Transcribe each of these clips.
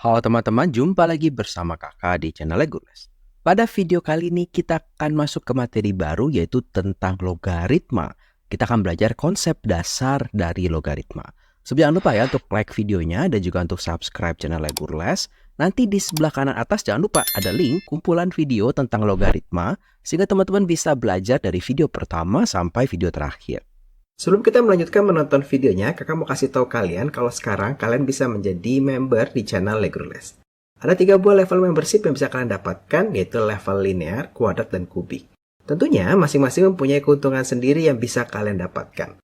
Halo teman-teman, jumpa lagi bersama kakak di channel Legolas. Pada video kali ini kita akan masuk ke materi baru yaitu tentang logaritma. Kita akan belajar konsep dasar dari logaritma. Jangan lupa ya untuk like videonya dan juga untuk subscribe channel Legolas. Nanti di sebelah kanan atas jangan lupa ada link kumpulan video tentang logaritma sehingga teman-teman bisa belajar dari video pertama sampai video terakhir. Sebelum kita melanjutkan menonton videonya, kakak mau kasih tahu kalian kalau sekarang kalian bisa menjadi member di channel Legolas. Ada 3 buah level membership yang bisa kalian dapatkan, yaitu level linear, kuadrat, dan kubik. Tentunya masing-masing mempunyai keuntungan sendiri yang bisa kalian dapatkan.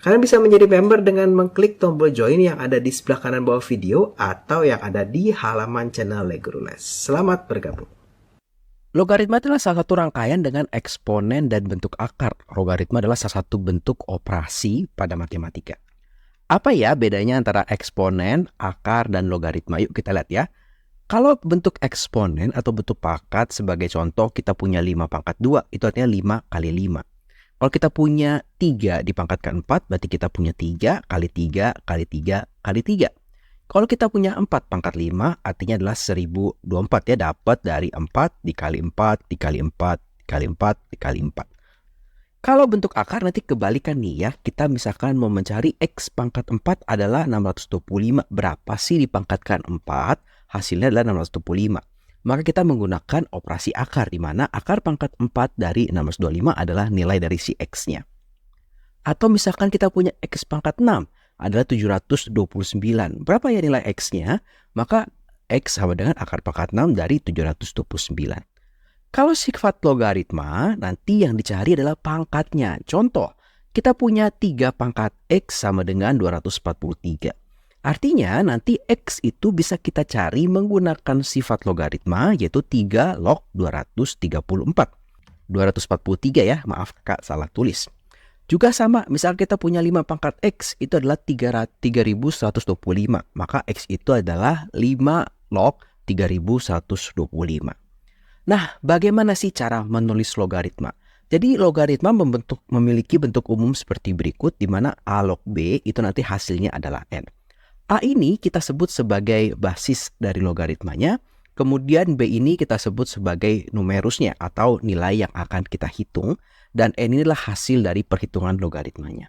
Kalian bisa menjadi member dengan mengklik tombol join yang ada di sebelah kanan bawah video atau yang ada di halaman channel Legolas. Selamat bergabung. Logaritma adalah salah satu rangkaian dengan eksponen dan bentuk akar. Logaritma adalah salah satu bentuk operasi pada matematika. Apa ya bedanya antara eksponen, akar, dan logaritma? Yuk kita lihat ya. Kalau bentuk eksponen atau bentuk pangkat sebagai contoh kita punya 5 pangkat 2, itu artinya 5 kali 5. Kalau kita punya 3 dipangkatkan 4, berarti kita punya 3 kali 3 kali 3 kali 3. Kalau kita punya 4 pangkat 5, artinya adalah 1024 ya, dapat dari 4 dikali 4 dikali 4 dikali 4 dikali 4. Kalau bentuk akar nanti kebalikan nih ya, kita misalkan mau mencari X pangkat 4 adalah 625, berapa sih dipangkatkan 4? Hasilnya adalah 625. Maka kita menggunakan operasi akar, di mana akar pangkat 4 dari 625 adalah nilai dari si X-nya. Atau misalkan kita punya X pangkat 6, adalah 729. Berapa ya nilai X-nya? Maka X sama dengan akar pangkat 6 dari 729. Kalau sifat logaritma, nanti yang dicari adalah pangkatnya. Contoh, kita punya 3 pangkat X sama dengan 243. Artinya nanti X itu bisa kita cari menggunakan sifat logaritma yaitu 3 log 234. 243 ya, maaf Kak salah tulis. Juga sama, misal kita punya 5 pangkat X, itu adalah 3125. Maka X itu adalah 5 log 3125. Nah, bagaimana sih cara menulis logaritma? Jadi logaritma memiliki bentuk umum seperti berikut, di mana A log B itu nanti hasilnya adalah N. A ini kita sebut sebagai basis dari logaritmanya, kemudian B ini kita sebut sebagai numerusnya atau nilai yang akan kita hitung, dan N inilah hasil dari perhitungan logaritmanya.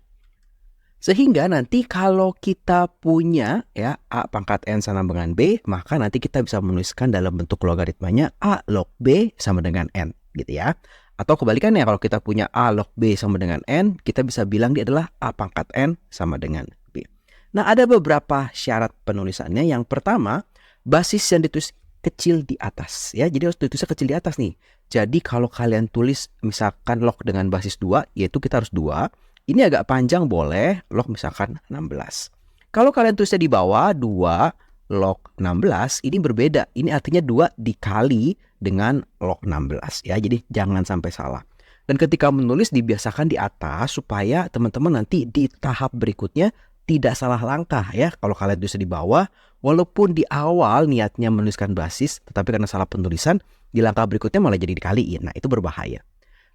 Sehingga nanti kalau kita punya ya A pangkat N sama dengan B, maka nanti kita bisa menuliskan dalam bentuk logaritmanya A log B sama dengan N gitu ya. Atau kebalikannya, kalau kita punya A log B sama dengan N, kita bisa bilang dia adalah A pangkat N sama dengan B. Nah, ada beberapa syarat penulisannya. Yang pertama, basis yang ditulis kecil di atas ya. Jadi harus ditulisnya kecil di atas nih. Jadi kalau kalian tulis misalkan log dengan basis 2, yaitu kita harus 2. Ini agak panjang boleh, log misalkan 16. Kalau kalian tulisnya di bawah 2 log 16, ini berbeda. Ini artinya 2 dikali dengan log 16 ya. Jadi jangan sampai salah. Dan ketika menulis dibiasakan di atas supaya teman-teman nanti di tahap berikutnya tidak salah langkah ya. Kalau kalian tulis di bawah, walaupun di awal niatnya menuliskan basis, tetapi karena salah penulisan, di langkah berikutnya malah jadi dikaliin. Nah, itu berbahaya.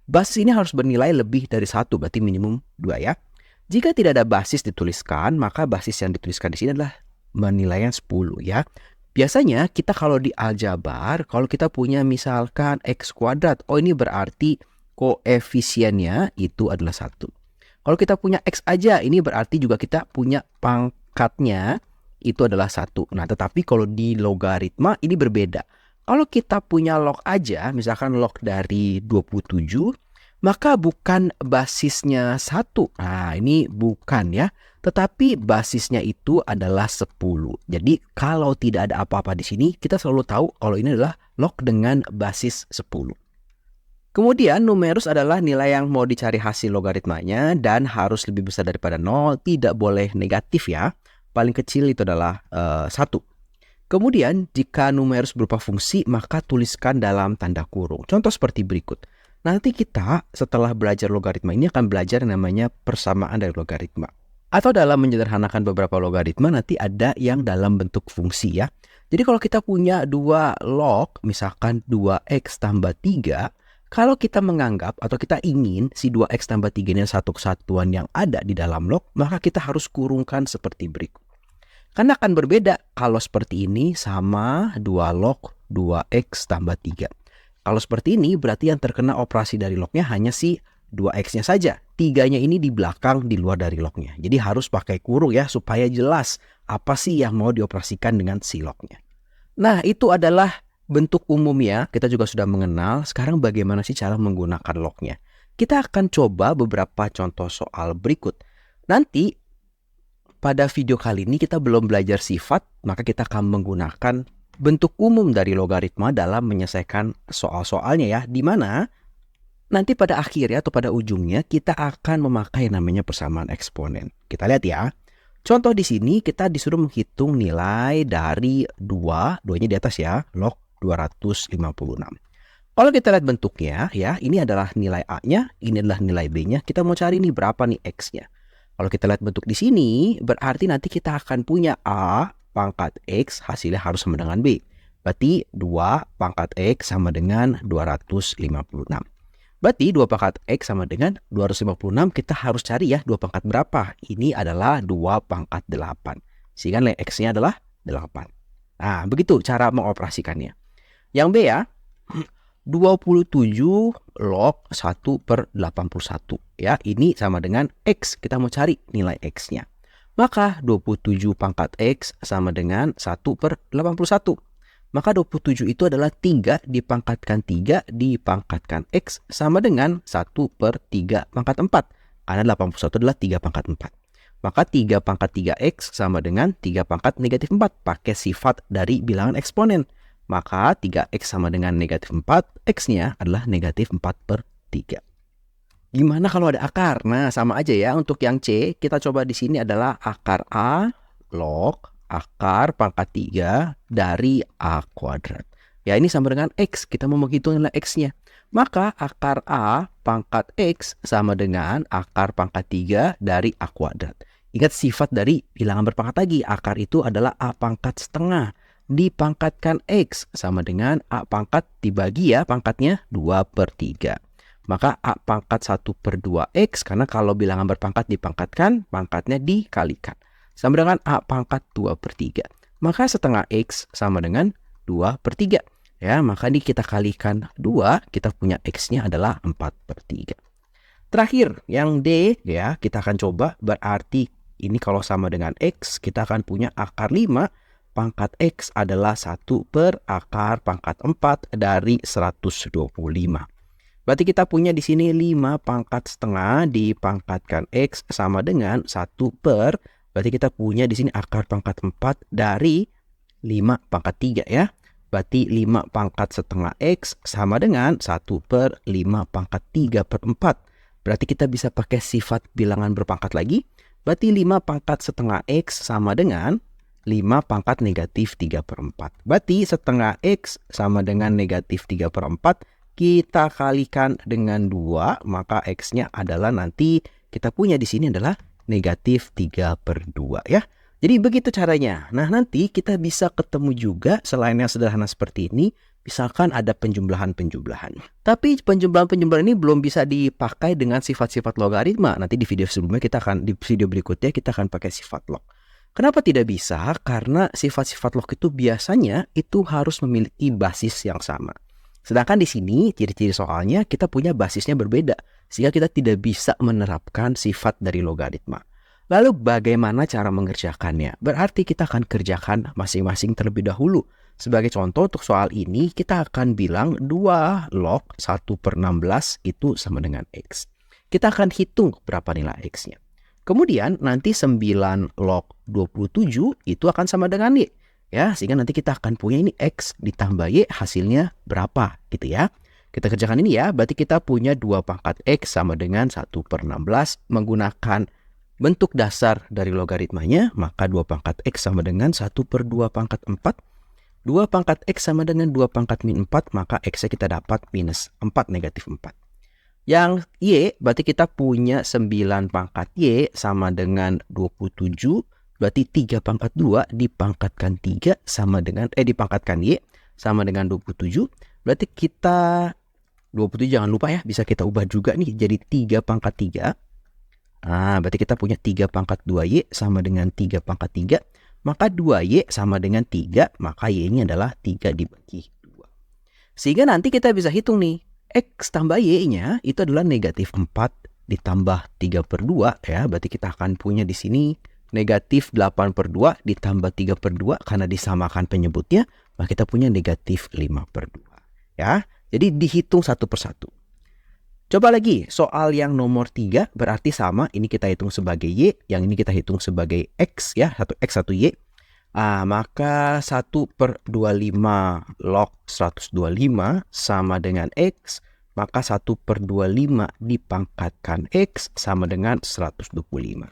Basis ini harus bernilai lebih dari 1, berarti minimum 2 ya. Jika tidak ada basis dituliskan, maka basis yang dituliskan di sini adalah nilainya 10 ya. Biasanya kita kalau di aljabar, kalau kita punya misalkan X kuadrat, oh ini berarti koefisiennya itu adalah 1. Kalau kita punya X aja, ini berarti juga kita punya pangkatnya itu adalah 1. Nah, tetapi kalau di logaritma ini berbeda. Kalau kita punya log aja, misalkan log dari 27, maka bukan basisnya 1. Nah, ini bukan ya. Tetapi basisnya itu adalah 10. Jadi, kalau tidak ada apa-apa di sini, kita selalu tahu kalau ini adalah log dengan basis 10. Kemudian, numerus adalah nilai yang mau dicari hasil logaritmanya dan harus lebih besar daripada 0, tidak boleh negatif ya. Paling kecil itu adalah 1. Kemudian, jika numerus berupa fungsi, maka tuliskan dalam tanda kurung. Contoh seperti berikut. Nanti kita setelah belajar logaritma ini akan belajar yang namanya persamaan dari logaritma. Atau dalam menyederhanakan beberapa logaritma, nanti ada yang dalam bentuk fungsi ya. Jadi kalau kita punya 2 log, misalkan 2x tambah 3, kalau kita menganggap atau kita ingin si 2x tambah 3 ini satu kesatuan yang ada di dalam log, maka kita harus kurungkan seperti berikut. Karena akan berbeda kalau seperti ini sama 2 log 2x tambah 3. Kalau seperti ini berarti yang terkena operasi dari lognya hanya si 2x-nya saja. 3-nya ini di belakang di luar dari lognya. Jadi harus pakai kurung ya supaya jelas apa sih yang mau dioperasikan dengan si lognya. Nah, itu adalah bentuk umumnya. Kita juga sudah mengenal. Sekarang bagaimana sih cara menggunakan lognya? Kita akan coba beberapa contoh soal berikut. Nanti pada video kali ini kita belum belajar sifat, maka kita akan menggunakan bentuk umum dari logaritma dalam menyelesaikan soal-soalnya ya, di mana nanti pada akhirnya atau pada ujungnya kita akan memakai namanya persamaan eksponen. Kita lihat ya. Contoh di sini kita disuruh menghitung nilai dari 2-nya di atas ya, log 256. Kalau kita lihat bentuknya ya, ini adalah nilai A-nya, ini adalah nilai B-nya. Kita mau cari nih berapa nih X-nya. Kalau kita lihat bentuk di sini, berarti nanti kita akan punya A pangkat X hasilnya harus sama dengan B. Berarti 2 pangkat X sama dengan 256. Berarti 2 pangkat X sama dengan 256, kita harus cari ya 2 pangkat berapa. Ini adalah 2 pangkat 8. Sehingga nilai X-nya adalah 8. Nah, begitu cara mengoperasikannya. Yang B ya, 27 log 1/81. Ya, ini sama dengan X. Kita mau cari nilai X-nya. Maka 27 pangkat X sama dengan 1/81. Maka 27 itu adalah 3 dipangkatkan 3 dipangkatkan X sama dengan 1/3 pangkat 4. Karena 81 adalah 3 pangkat 4. Maka 3 pangkat 3X sama dengan 3 pangkat negatif 4. Pakai sifat dari bilangan eksponen. Maka 3X sama dengan negatif 4, X-nya adalah negatif 4/3. Gimana kalau ada akar? Nah, sama aja ya. Untuk yang C, kita coba di sini adalah akar A log akar pangkat 3 dari A kuadrat. Ya, ini sama dengan X. Kita mau menghitung nilai X-nya. Maka akar A pangkat X sama dengan akar pangkat 3 dari A kuadrat. Ingat sifat dari bilangan berpangkat lagi. Akar itu adalah A pangkat setengah dipangkatkan X sama dengan A pangkat dibagi ya pangkatnya 2/3. Maka A pangkat 1/2X, karena kalau bilangan berpangkat dipangkatkan, pangkatnya dikalikan. Sama dengan A pangkat 2/3. Maka setengah X sama dengan 2/3. Ya, maka ini kita kalikan 2, kita punya X-nya adalah 4/3. Terakhir, yang D ya, kita akan coba berarti ini kalau sama dengan X, kita akan punya akar 5 pangkat X adalah 1 per akar pangkat 4 dari 125. Berarti kita punya di sini 5 pangkat setengah dipangkatkan X sama dengan 1 per, berarti kita punya di sini akar pangkat 4 dari 5 pangkat 3 ya. Berarti 5 pangkat setengah X sama dengan 1 per 5 pangkat 3/4. Berarti kita bisa pakai sifat bilangan berpangkat lagi. Berarti 5 pangkat setengah X sama dengan 5 pangkat negatif 3/4. Berarti setengah X sama dengan negatif 3/4. Kita kalikan dengan 2, maka X-nya adalah nanti kita punya di sini adalah negatif 3/2 ya. Jadi begitu caranya. Nah, nanti kita bisa ketemu juga selain yang sederhana seperti ini, misalkan ada penjumlahan-penjumlahan. Tapi penjumlahan-penjumlahan ini belum bisa dipakai dengan sifat-sifat logaritma. Nanti di video sebelumnya di video berikutnya kita akan pakai sifat log. Kenapa tidak bisa? Karena sifat-sifat log itu biasanya itu harus memiliki basis yang sama. Sedangkan di sini ciri-ciri soalnya kita punya basisnya berbeda, sehingga kita tidak bisa menerapkan sifat dari logaritma. Lalu bagaimana cara mengerjakannya? Berarti kita akan kerjakan masing-masing terlebih dahulu. Sebagai contoh untuk soal ini kita akan bilang 2 log 1/16 itu sama dengan X. Kita akan hitung berapa nilai X-nya. Kemudian nanti 9 log 27 itu akan sama dengan Y. Ya, sehingga nanti kita akan punya ini X ditambah Y hasilnya berapa gitu ya. Kita kerjakan ini ya, berarti kita punya 2 pangkat X sama dengan 1/16 menggunakan bentuk dasar dari logaritmanya, maka 2 pangkat X sama dengan 1/2 pangkat 4. 2 pangkat X sama dengan 2 pangkat min 4, maka X-nya kita dapat minus 4 negatif 4. Yang Y, berarti kita punya 9 pangkat Y sama dengan 27, berarti 3 pangkat 2 dipangkatkan 3 sama dengan, dipangkatkan Y sama dengan 27, berarti kita, 27 jangan lupa ya, bisa kita ubah juga nih jadi 3 pangkat 3. Nah, berarti kita punya 3 pangkat 2Y sama dengan 3 pangkat 3. maka 2Y sama dengan 3, maka Y-nya adalah 3 dibagi 2. Sehingga nanti kita bisa hitung nih, X tambah Y-nya itu adalah negatif 4 ditambah 3/2 ya. Berarti kita akan punya di sini negatif 8/2 ditambah 3/2 karena disamakan penyebutnya, maka kita punya negatif 5/2 ya. Jadi dihitung satu persatu. Coba lagi soal yang nomor 3 berarti sama, ini kita hitung sebagai Y, yang ini kita hitung sebagai X ya, 1X 1Y. Maka 1/25 log 125 sama dengan X, maka 1/25 dipangkatkan X sama dengan 125.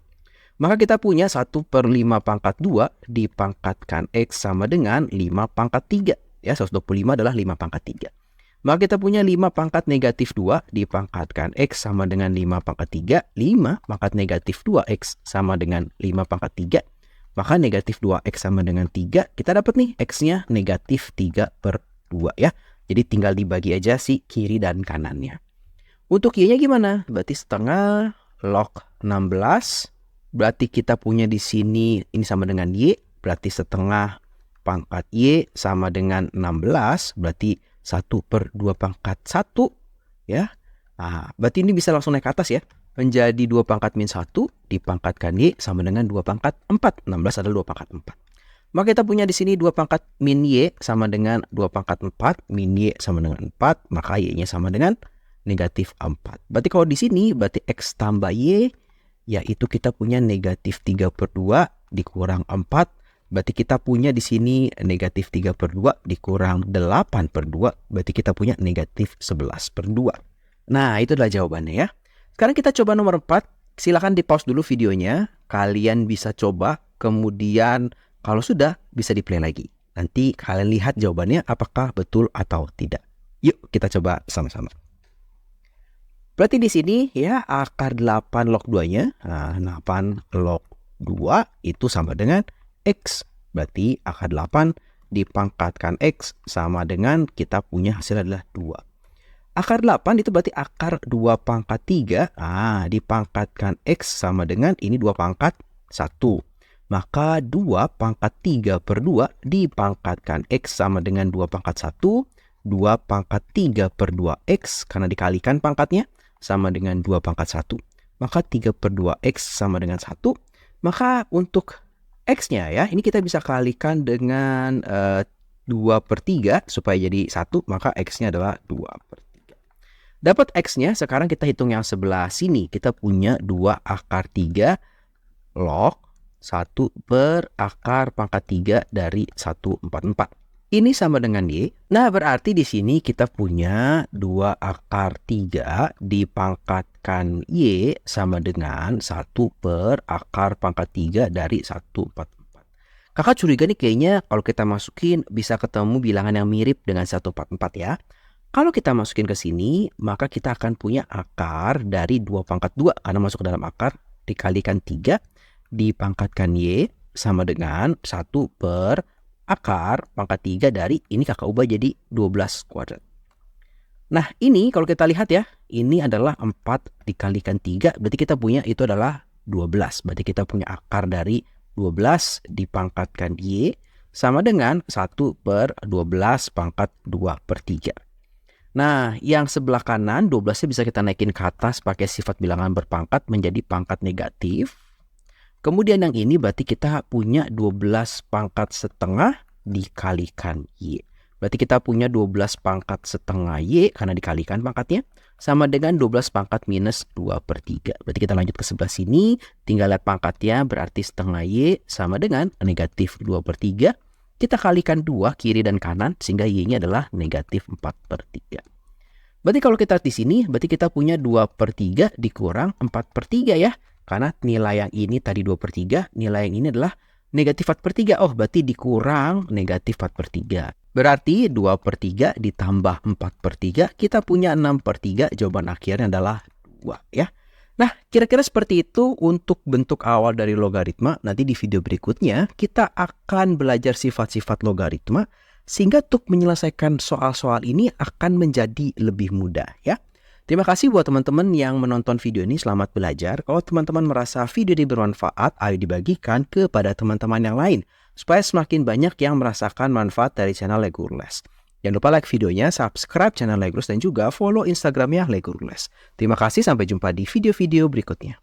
Maka kita punya 1/5 pangkat 2 dipangkatkan X sama dengan 5 pangkat 3. Ya, 125 adalah 5 pangkat 3. Maka kita punya 5 pangkat negatif 2 dipangkatkan X sama dengan 5 pangkat 3. 5 pangkat negatif 2X sama dengan 5 pangkat 3. Maka negatif 2X sama dengan 3. Kita dapat nih X-nya negatif 3/2 ya. Jadi tinggal dibagi aja si kiri dan kanannya. Untuk Y-nya gimana? Berarti setengah log 16. Berarti kita punya di sini ini sama dengan Y. Berarti setengah pangkat Y sama dengan 16. Berarti 1/2 pangkat 1 ya. Berarti ini bisa langsung naik ke atas ya. Menjadi 2 pangkat min 1 dipangkatkan Y sama dengan 2 pangkat 4. 16 adalah 2 pangkat 4. Maka kita punya di sini 2 pangkat min Y sama dengan 2 pangkat 4. Min Y sama dengan 4. Maka Y-nya sama dengan negatif 4. Berarti kalau di sini berarti X tambah Y, yaitu kita punya negatif 3/2 dikurang 4. Berarti kita punya di sini negatif 3/2 dikurang 8/2. Berarti kita punya negatif 11/2. Nah, itu adalah jawabannya ya. Sekarang kita coba nomor 4. Silahkan di pause dulu videonya. Kalian bisa coba. Kemudian kalau sudah bisa di play lagi. Nanti kalian lihat jawabannya apakah betul atau tidak. Yuk kita coba sama-sama. Berarti di sini ya akar 8 log 2-nya. 8 log 2 itu sama dengan X. Berarti akar 8 dipangkatkan X sama dengan kita punya hasil adalah 2. Akar 8 itu berarti akar 2 pangkat 3. Dipangkatkan X sama dengan ini 2 pangkat 1. Maka 2 pangkat 3/2 dipangkatkan X sama dengan 2 pangkat 1. 2 pangkat 3/2X karena dikalikan pangkatnya sama dengan 2 pangkat 1. Maka 3/2X sama dengan 1. Maka untuk X-nya ya, ini kita bisa kalikan dengan 2/3 supaya jadi 1, maka X-nya adalah 2/3. Dapat X-nya, sekarang kita hitung yang sebelah sini. Kita punya 2 akar 3 log 1 per akar pangkat 3 dari 1/4. Ini sama dengan Y. Nah, berarti di sini kita punya 2 akar 3 dipangkatkan Y sama dengan 1 per akar pangkat 3 dari 1/4. Kakak curiga nih kayaknya kalau kita masukin bisa ketemu bilangan yang mirip dengan 1/4 ya. Kalau kita masukin ke sini, maka kita akan punya akar dari 2 pangkat 2 karena masuk ke dalam akar dikalikan 3 dipangkatkan Y sama dengan 1 per akar pangkat 3 dari ini kakak ubah jadi 12 kuadrat. Nah ini kalau kita lihat ya, ini adalah 4 dikalikan 3, berarti kita punya itu adalah 12. Berarti kita punya akar dari 12 dipangkatkan Y sama dengan 1 per 12 pangkat 2/3. Nah yang sebelah kanan 12-nya bisa kita naikin ke atas pakai sifat bilangan berpangkat menjadi pangkat negatif. Kemudian yang ini berarti kita punya 12 pangkat setengah dikalikan Y. Berarti kita punya 12 pangkat setengah Y karena dikalikan pangkatnya sama dengan 12 pangkat minus 2/3. Berarti kita lanjut ke sebelah sini. Tinggal lihat pangkatnya berarti setengah Y sama dengan negatif 2/3. Kita kalikan 2 kiri dan kanan sehingga Y-nya adalah negatif 4/3. Berarti kalau kita di sini berarti kita punya 2/3 dikurang 4/3 ya. Karena nilai yang ini tadi 2/3, nilai yang ini adalah negatif 4/3. Oh, berarti dikurang negatif 4/3. Berarti 2/3 ditambah 4/3, kita punya 6/3. Jawaban akhirnya adalah 2 ya. Nah, kira-kira seperti itu untuk bentuk awal dari logaritma. Nanti di video berikutnya kita akan belajar sifat-sifat logaritma sehingga untuk menyelesaikan soal-soal ini akan menjadi lebih mudah ya. Terima kasih buat teman-teman yang menonton video ini. Selamat belajar. Kalau teman-teman merasa video ini bermanfaat, ayo dibagikan kepada teman-teman yang lain. supaya semakin banyak yang merasakan manfaat dari channel Legurles. Jangan lupa like videonya, subscribe channel Legurles, dan juga follow Instagramnya Legurles. Terima kasih, sampai jumpa di video-video berikutnya.